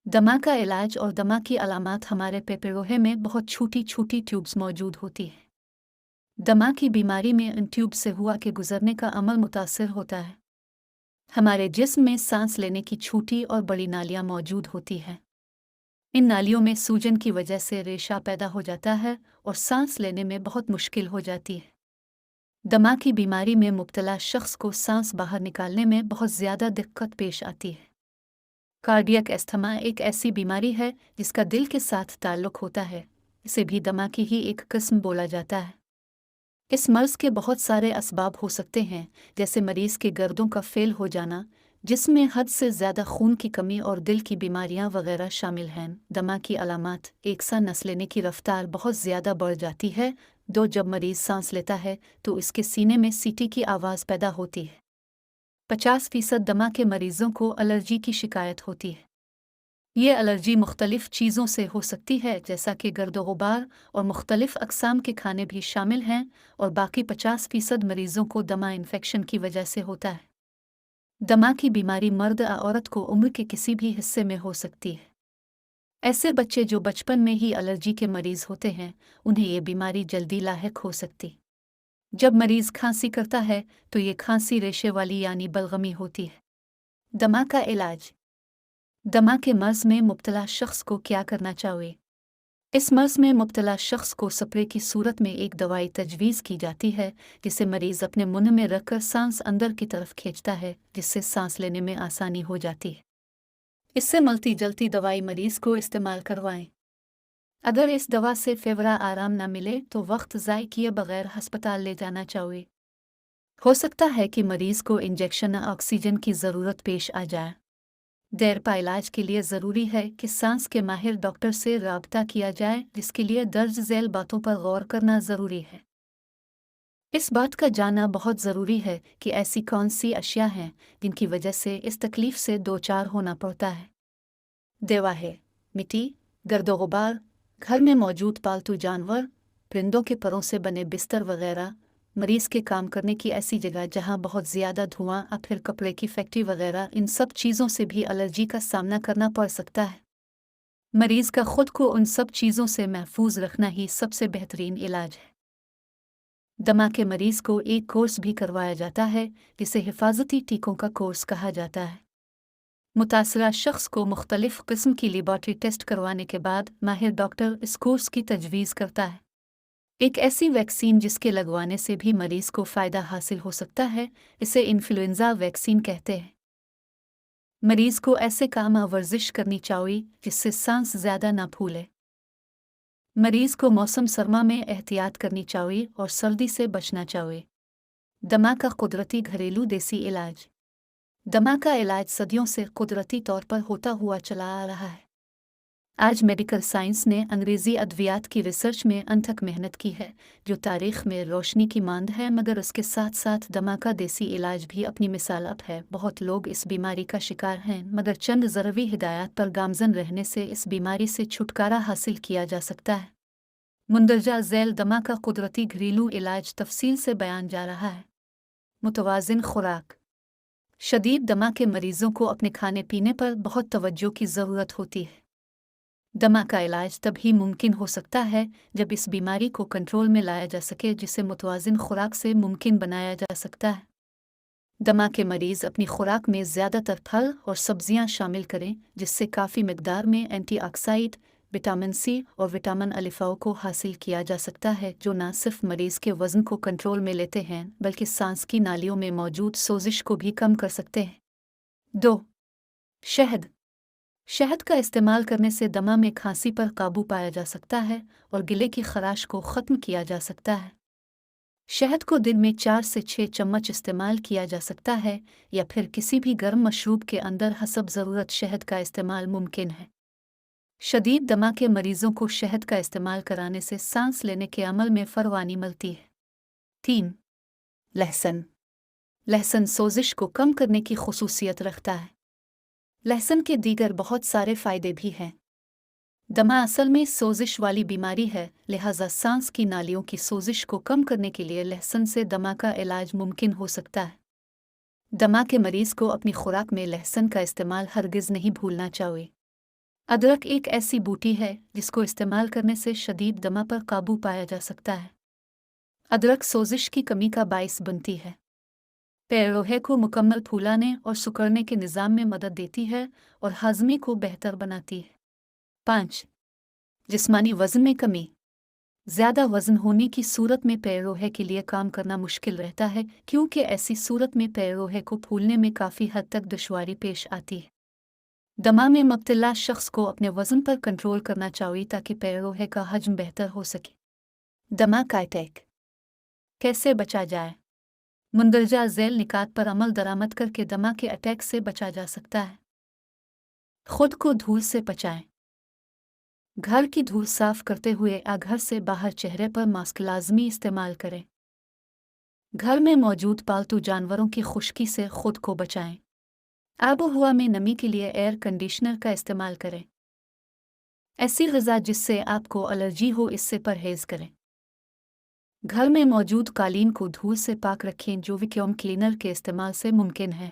दमा का इलाज और दमा की अलामात हमारे पेपरोहे में बहुत छोटी छोटी ट्यूब्स मौजूद होती हैं। दमा की बीमारी में इन ट्यूब से हुआ के गुजरने का अमल मुतासिर होता है। हमारे जिस्म में सांस लेने की छोटी और बड़ी नालियां मौजूद होती हैं। इन नालियों में सूजन की वजह से रेशा पैदा हो जाता है और सांस लेने में बहुत मुश्किल हो जाती है। दमा की बीमारी में मुब्तला शख्स को सांस बाहर निकालने में बहुत ज़्यादा दिक्कत पेश आती है। कार्डियक एस्थमा एक ऐसी बीमारी है जिसका दिल के साथ ताल्लुक होता है। इसे भी दमा की ही एक किस्म बोला जाता है। इस मर्ज़ के बहुत सारे असबाब हो सकते हैं, जैसे मरीज़ के गर्दों का फेल हो जाना, जिसमें हद से ज़्यादा खून की कमी और दिल की बीमारियां वगैरह शामिल हैं। दमा की अलामात: एक सा सांस लेने की रफ्तार बहुत ज़्यादा बढ़ जाती है। दो, जब मरीज़ सांस लेता है तो इसके सीने में सीटी की आवाज़ पैदा होती है। 50% दमा के मरीज़ों को एलर्जी की शिकायत होती है। ये एलर्जी मुख्तलिफ चीज़ों से हो सकती है, जैसा कि गर्द गुबार और मुख्तलिफ अक़साम के खाने भी शामिल हैं, और बाकी 50% मरीज़ों को दमा इन्फेक्शन की वजह से होता है। दमा की बीमारी मर्द या औरत को उम्र के किसी भी हिस्से में हो सकती है। ऐसे बच्चे जो बचपन में ही एलर्जी के मरीज़ होते हैं, उन्हें ये बीमारी जल्दी लाहिक हो सकती। जब मरीज़ खांसी करता है तो ये खांसी रेशे वाली यानी बलगमी होती है। दमा का इलाज: दमा के मर्ज़ में मुब्तला शख्स को क्या करना चाहिए? इस मर्ज़ में मुब्तला शख्स को स्प्रे की सूरत में एक दवाई तजवीज़ की जाती है, जिसे मरीज़ अपने मुंह में रखकर सांस अंदर की तरफ खींचता है, जिससे सांस लेने में आसानी हो जाती है। इससे मिलती जलती दवाई मरीज़ को इस्तेमाल करवाएं। अगर इस दवा से फेवरा आराम न मिले तो वक्त ज़ाय किए बगैर हस्पताल ले जाना चाहिए। हो सकता है कि मरीज़ को इंजेक्शन या ऑक्सीजन की ज़रूरत पेश आ जाए। देरपा इलाज के लिए ज़रूरी है कि सांस के माहिर डॉक्टर से राब्ता किया जाए, जिसके लिए दर्ज झैल बातों पर गौर करना ज़रूरी है। इस बात का जानना बहुत ज़रूरी है कि ऐसी कौन सी अशिया हैं जिनकी वजह से इस तकलीफ़ से दो चार होना पड़ता है। देवा है मिट्टी, गर्द गुबार, घर में मौजूद पालतू जानवर, परिंदों के परों से बने बिस्तर वगैरह, मरीज़ के काम करने की ऐसी जगह जहां बहुत ज़्यादा धुआं या फिर कपड़े की फैक्ट्री वगैरह, इन सब चीज़ों से भी एलर्जी का सामना करना पड़ सकता है। मरीज़ का खुद को उन सब चीज़ों से महफूज रखना ही सबसे बेहतरीन इलाज है। दमा के मरीज़ को एक कोर्स भी करवाया जाता है, जिसे हिफाजती टीकों का कोर्स कहा जाता है। मुतासरा शख्स को मुख्तलिफ किस्म की लेबॉर्ट्री टेस्ट करवाने के बाद माहिर डॉक्टर इस कोर्स की तजवीज़ करता है। एक ऐसी वैक्सीन जिसके लगवाने से भी मरीज़ को फ़ायदा हासिल हो सकता है, इसे इन्फ्लुएंज़ा वैक्सीन कहते हैं। मरीज़ को ऐसे काम या वर्जिश करनी चाहिए जिससे सांस ज़्यादा ना फूले। मरीज़ को मौसम सरमा में एहतियात करनी चाहिए और सर्दी से बचना चाहिए। दमा का कुदरती घरेलू देसी इलाज: दमा का इलाज सदियों से कुदरती तौर पर होता हुआ चला आ रहा है। आज मेडिकल साइंस ने अंग्रेज़ी अद्वियात की रिसर्च में अनथक मेहनत की है, जो तारीख़ में रोशनी की मांद है, मगर उसके साथ साथ दमा का देसी इलाज भी अपनी मिसाल अब है। बहुत लोग इस बीमारी का शिकार हैं, मगर चंद ज़रूरी हिदायत पर गामज़न रहने से इस बीमारी से छुटकारा हासिल किया जा सकता है। मुंदरजा झैल दमा का कुदरती घरेलू इलाज तफसील से बयान जा रहा है। मुतवाज़िन खुराक: शदीद दमा के मरीज़ों को अपने खाने पीने पर बहुत तवज्जो की ज़रूरत होती है। दमा का इलाज तभी मुमकिन हो सकता है जब इस बीमारी को कंट्रोल में लाया जा सके, जिसे मुतवाज़िन खुराक से मुमकिन बनाया जा सकता है। दमा के मरीज़ अपनी खुराक में ज़्यादातर फल और सब्जियां शामिल करें, जिससे काफ़ी मिकदार में एंटीऑक्सीडेंट, विटामिन सी और विटामिन अलिफ़ा को हासिल किया जा सकता है, जो न सिर्फ मरीज़ के वज़न को कंट्रोल में लेते हैं बल्कि सांस की नालियों में मौजूद सोजिश को भी कम कर सकते हैं। 2. शहद: शहद का इस्तेमाल करने से दमा में खांसी पर काबू पाया जा सकता है और गले की खराश को ख़त्म किया जा सकता है। शहद को दिन में 4 से 6 चम्मच इस्तेमाल किया जा सकता है, या फिर किसी भी गर्म मशरूब के अंदर हसब ज़रूरत शहद का इस्तेमाल मुमकिन है। शदीद दमा के मरीज़ों को शहद का इस्तेमाल कराने से सांस लेने के अमल में फरवानी मिलती है। 3. लहसुन: लहसुन सोजिश को कम करने की खुसूसियत रखता है। लहसुन के दीगर बहुत सारे फ़ायदे भी हैं। दमा असल में सोजिश वाली बीमारी है, लिहाजा सांस की नालियों की सोजिश को कम करने के लिए लहसुन से दमा का इलाज मुमकिन हो सकता है। दमा के मरीज़ को अपनी खुराक में लहसुन का इस्तेमाल हरगिज़ नहीं भूलना चाहिए। अदरक एक ऐसी बूटी है जिसको इस्तेमाल करने से शदीद दमा पर काबू पाया जा सकता है। अदरक सोजिश की कमी का बाइस बनती है। पैरोहे को मुकम्मल फूलाने और सुकड़ने के निज़ाम में मदद देती है और हाजमे को बेहतर बनाती है। 5. जिस्मानी वज़न में कमी। ज़्यादा वज़न होने की सूरत में पैरोहे के लिए काम करना मुश्किल रहता है, क्योंकि ऐसी सूरत में पैरोहे को फूलने में काफ़ी हद तक दुश्वारी पेश आती है। दमा में मुब्तला शख्स को अपने वज़न पर कंट्रोल करना चाहिए ताकि पैरोहे का हजम बेहतर हो सके। दमा का अटैक कैसे बचा जाए? मुंदरजा झैल निकात पर अमल दरामद करके दमा के अटैक से बचा जा सकता है। खुद को धूल से बचाएं। घर की धूल साफ करते हुए या घर से बाहर चेहरे पर मास्क लाजमी इस्तेमाल करें। घर में मौजूद पालतू जानवरों की खुश्की से खुद को बचाएं। आबो हवा में नमी के लिए एयर कंडीशनर का इस्तेमाल करें। ऐसी ग़िज़ा जिससे आपको एलर्जी हो इससे परहेज़ करें। घर में मौजूद कालीन को धूल से पाक रखें, जो वैक्यूम क्लीनर के इस्तेमाल से मुमकिन है।